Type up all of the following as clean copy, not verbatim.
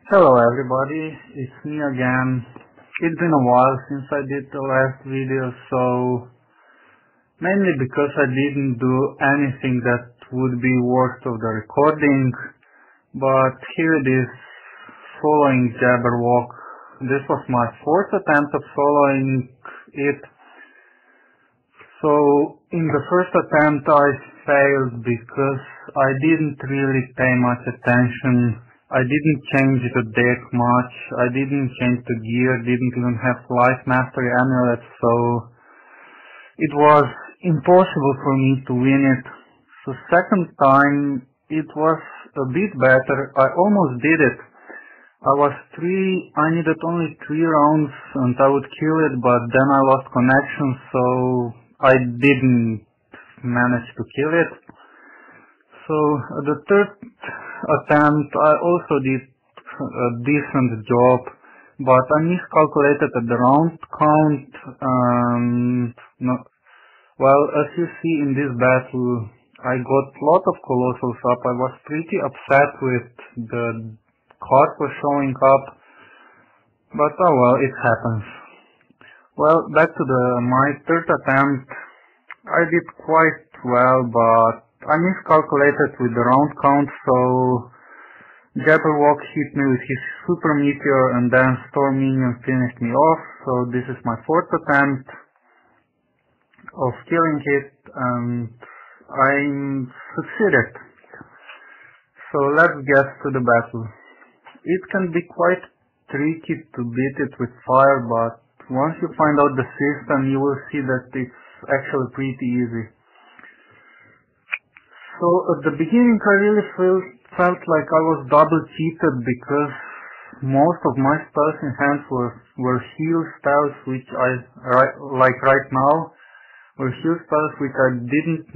Hello everybody, it's me again. It's been a while since I did the last video, so mainly because I didn't do anything that would be worth of the recording, but here it is, following Jabberwock. This was my fourth attempt of following it. So in the first attempt I failed because I didn't really pay much attention. I didn't change the deck much, I didn't change the gear, didn't even have life mastery amulets, so it was impossible for me to win it. So second time it was a bit better, I almost did it. I needed only 3 rounds and I would kill it, but then I lost connection, so I didn't manage to kill it. So the third attempt I also did a decent job, but I miscalculated at the round count. Well, as you see in this battle, I got a lot of colossals up. I was pretty upset with the card was showing up, but oh well, it happens. Well, back to my third attempt. I did quite well, but I miscalculated with the round count, so Jabberwock hit me with his super meteor and then storm minion finished me off. So this is my fourth attempt of killing it and I succeeded. So let's get to the battle. It can be quite tricky to beat it with fire, but once you find out the system you will see that it's actually pretty easy. So at the beginning I really felt like I was double cheated because most of my spells in hand were heal spells, which like right now, were heal spells which I didn't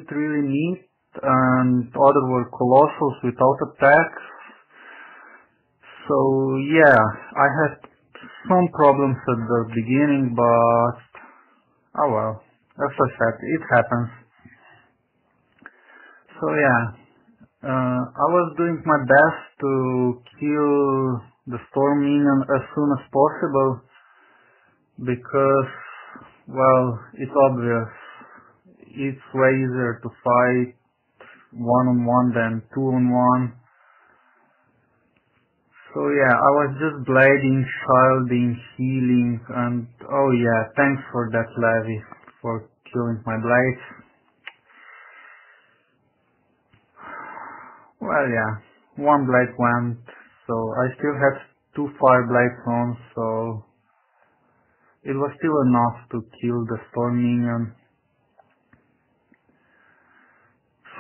really need, and other were colossals without attacks. So yeah, I had some problems at the beginning, but oh well, as I said, it happens. So yeah, I was doing my best to kill the storm minion as soon as possible because, well, it's obvious. It's way easier to fight 1-on-1 than 2-on-1. So yeah, I was just blading, shielding, healing, and oh yeah, thanks for that Levy for killing my blades. Well yeah, 1 blade went, so I still had 2 fire blades on, so it was still enough to kill the storm minion.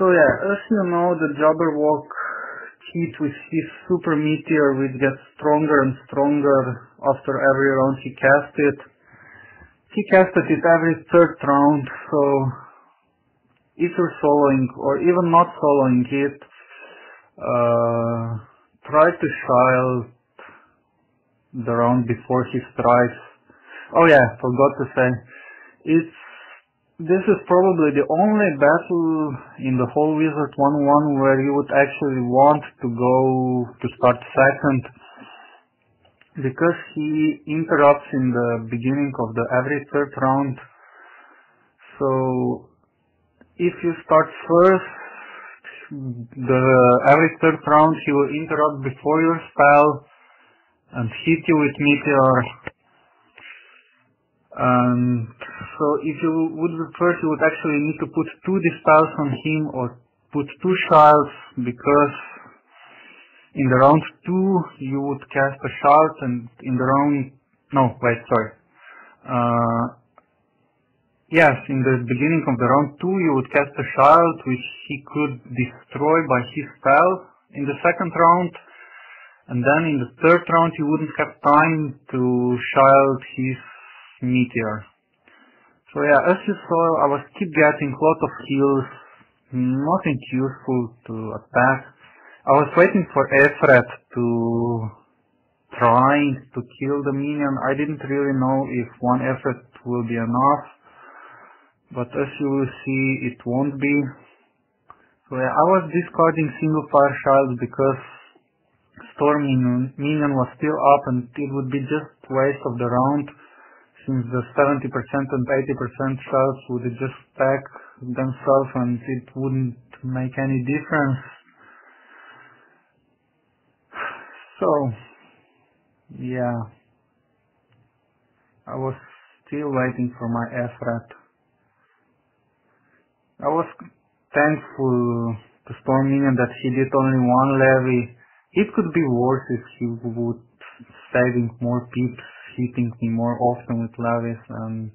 So yeah, as you know, the Jabberwock cheat with his super meteor, which gets stronger and stronger after every round he cast it. He casted it every 3rd round, so if you're soloing or even not soloing it, try to shield the round before he strikes. Oh yeah, forgot to say, this is probably the only battle in the whole Wizard101 where you would actually want to go to start second, because he interrupts in the beginning of every 3rd round. So if you start first, every 3rd round he will interrupt before your spell and hit you with meteor. And so if you would be first, you would actually need to put 2 dispels on him or put 2 shields, because in the round 2 you would cast a shield, and in the round, no wait, sorry, yes, in the beginning of the round 2 you would cast a shield which he could destroy by his spell in the 2nd round, and then in the 3rd round you wouldn't have time to shield his meteor. So yeah, as you saw, I was keep getting a lot of heals, nothing useful to attack. I was waiting for Efret to trying to kill the minion. I didn't really know if 1 Efret will be enough, but as you will see, it won't be. So yeah, I was discarding single fire shields because storm minion was still up, and it would be just waste of the round, since the 70% and 80% shells would just stack themselves and it wouldn't make any difference. So, yeah, I was still waiting for my F-rat. I was thankful to Storm Minion that he did only one levy. It could be worse if he would saving more peeps, hitting me more often with levies, and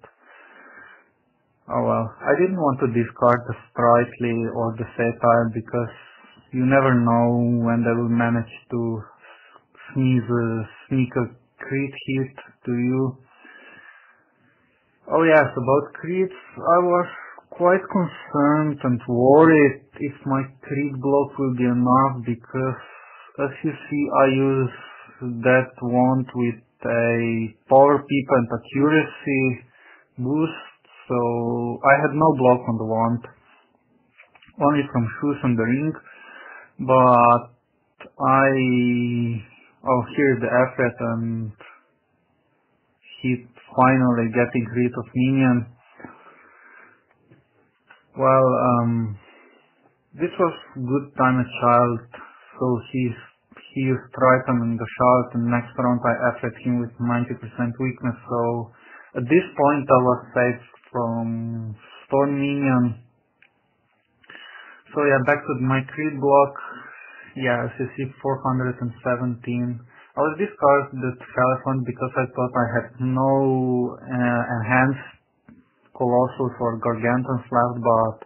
oh well. I didn't want to discard the Sprightly or the Satire because you never know when they will manage to sneak a crit hit to you. Oh yes, about crits, I was quite concerned and worried if my crit block will be enough, because as you see I use that wand with a power peep and accuracy boost, so I had no block on the wand, only from shoes and the ring, but oh, here's the effort, and he finally getting rid of minion. Well, this was good time a child, so he used Triton in the shard, and next round I effed him with 90% weakness, so at this point I was safe from Storm Minion. So yeah, back to my crit block. Yeah, as you see, 417. I was discarded the Elephant because I thought I had no enhanced Colossus or Gargantons left, but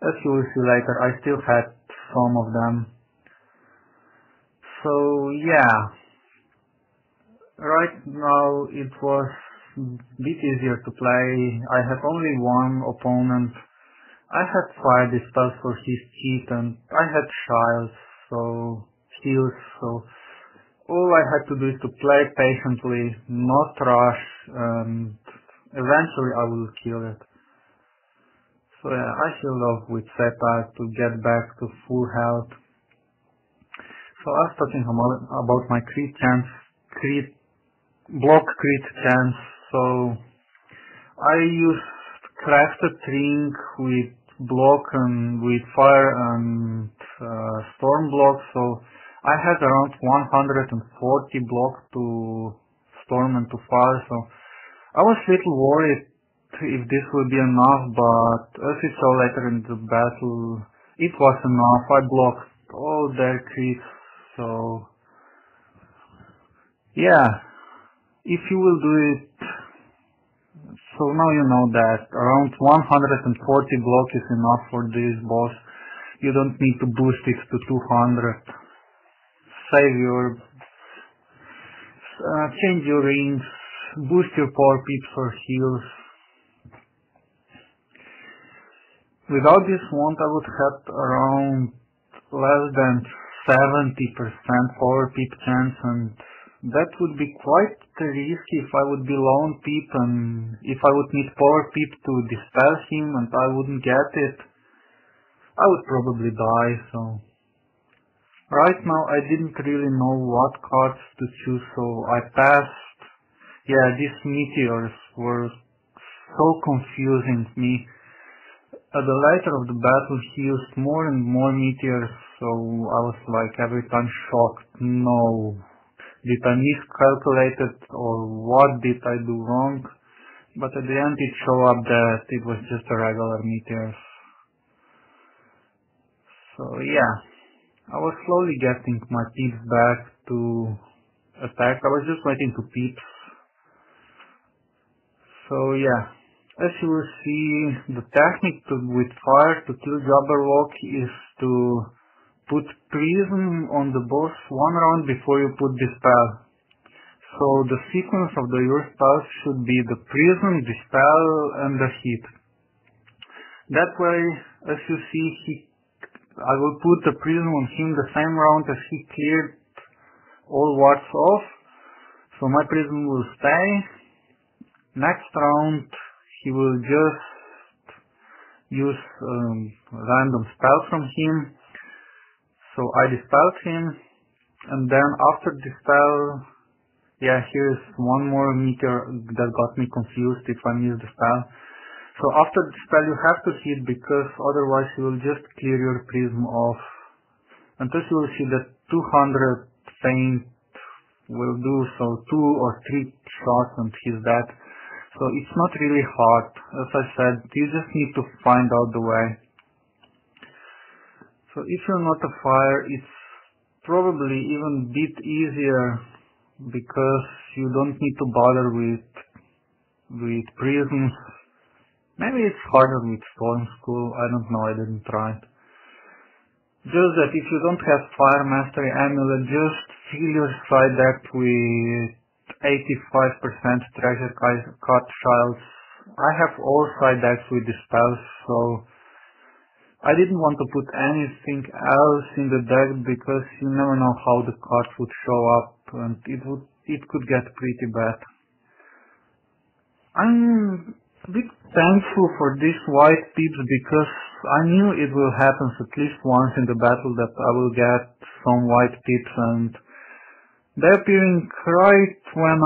as you will see later, I still had some of them. So yeah, right now it was a bit easier to play. I had only one opponent. I had fire dispels for his cheat, and I had shields, so all I had to do is to play patiently, not rush, and eventually I will kill it. So yeah, I healed off with Satire to get back to full health. So I was talking about my block crit chance. So I used crafted ring with block and with fire and storm block. So I had around 140 block to storm and to fire. So I was a little worried if this would be enough, but as we saw later in the battle, it was enough. I blocked all their crits. So yeah, if you will do it, so now you know that around 140 block is enough for this boss. You don't need to boost it to 200. Save your, change your rings, boost your power peeps or heals. Without this wand I would have around less than 70% power peep chance, and that would be quite risky if I would be lone peep and if I would need power peep to dispel him and I wouldn't get it, I would probably die. So right now I didn't really know what cards to choose, so I passed. Yeah, these meteors were so confusing me. At the later of the battle he used more and more meteors, so I was like every time shocked. No, did I miscalculate it or what did I do wrong? But at the end it showed up that it was just a regular meteors. So yeah, I was slowly getting my peeps back to attack. I was just waiting to peeps. So yeah. As you will see, the technique with fire to kill Jabberwock is to put Prism on the boss one round before you put Dispel. So the sequence of your spells should be the Prism, Dispel, and the hit. That way, as you see, I will put the Prism on him the same round as he cleared all wards off. So my Prism will stay. Next round, he will just use random spell from him. So I dispelled him. And then after the spell, yeah, here's one more meteor that got me confused if I miss the spell. So after the spell you have to hit, because otherwise you will just clear your prism off. And thus you will see that 200 faint will do, so 2 or 3 shots and he's dead. So it's not really hard. As I said, you just need to find out the way. So if you're not a fire, it's probably even a bit easier, because you don't need to bother with prisms. Maybe it's harder with Storm School, I don't know, I didn't try it. Just that if you don't have Fire Mastery Amulet, just fill your side deck with 85% treasure card shards. I have all side decks with the spells, so I didn't want to put anything else in the deck, because you never know how the cards would show up, and it could get pretty bad. I'm a bit thankful for these white pips, because I knew it will happen at least once in the battle that I will get some white pips, and they're appearing right when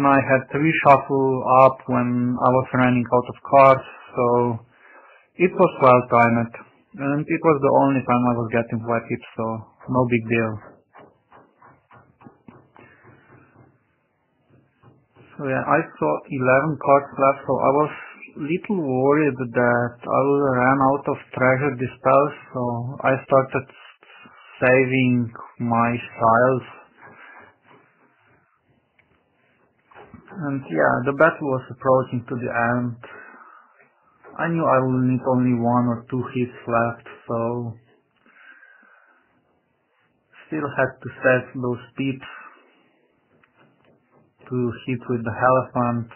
I had to reshuffle up when I was running out of cards, so it was well timed, and it was the only time I was getting white pips, so no big deal. So yeah, I saw 11 cards left, so I was a little worried that I will run out of treasure dispels, so I started saving my tiles. And yeah, the battle was approaching to the end. I knew I will need only 1 or 2 hits left, so still had to set those pips to hit with the Elephant.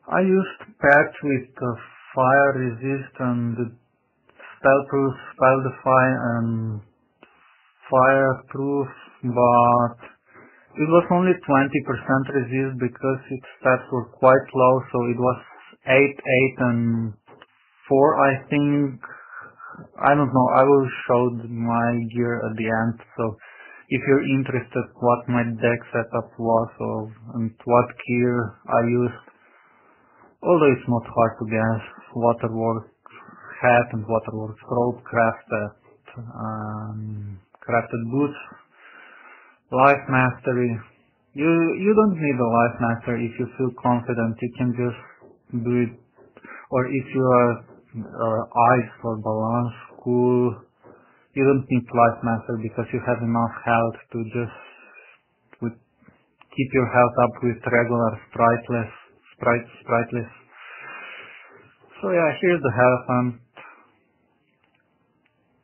I used patch with the fire resist and the spellproof, spell defy and fireproof, but it was only 20% resist because its stats were quite low, so it was 8, 8 and 4 I think. I don't know, I will show my gear at the end, so if you're interested what my deck setup was and what gear I used, although it's not hard to guess, Waterworks hat and Waterworks robe, crafted boots, life mastery. You don't need a life mastery if you feel confident, you can just do it, or if you are ice or balance, cool, you don't need life master because you have enough health to just keep your health up with regular spriteless. So yeah, here's the Elephant.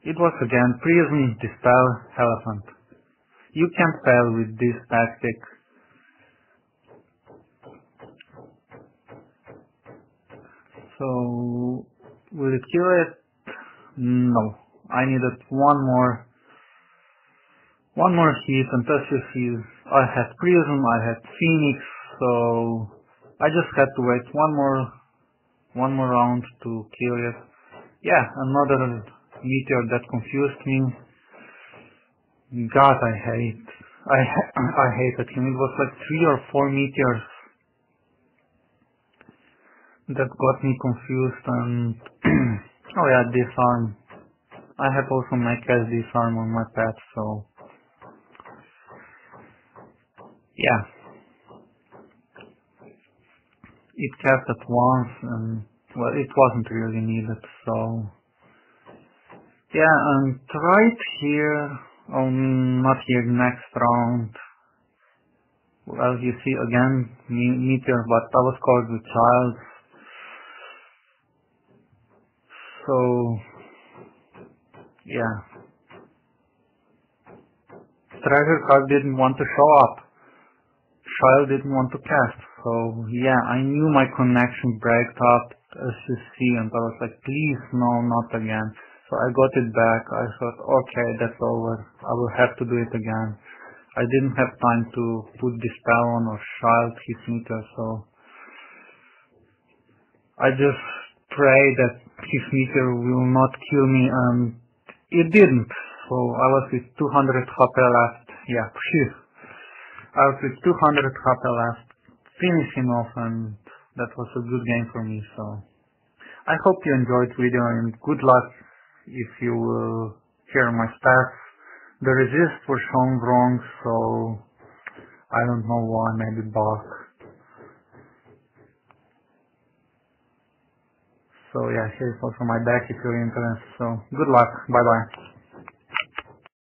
It was again Prism, Dispel, Elephant. You can fail with this tactic. So will it kill it? No. I needed one more hit, and as you see, I had Prism, I had Phoenix, so I just had to wait one more round to kill it. Yeah, another meteor that confused me. God, I hated him. It was like 3 or 4 meteors that got me confused, and oh yeah, disarm. I have also my cast disarm on my pad, so yeah. It cast at once, and well, it wasn't really needed, so yeah, and right here, not here, next round, well, you see again meteor, but I was covered with child. So yeah, treasure card didn't want to show up, child didn't want to cast, so yeah, I knew my connection breaked up, as you see, and I was like, please no, not again. So I got it back. I thought, okay, that's over, I will have to do it again. I didn't have time to put the spell on or shield his meter, so I just pray that his meter will not kill me, and it didn't. So I was with 200 HP left. Yeah, phew. I was with 200 HP left. Finish him off, and that was a good game for me. So I hope you enjoyed the video, and good luck if you will hear my stats. The resist was shown wrong, so I don't know why, maybe bug. So yeah, here's also my deck if you're interested. So good luck, bye bye.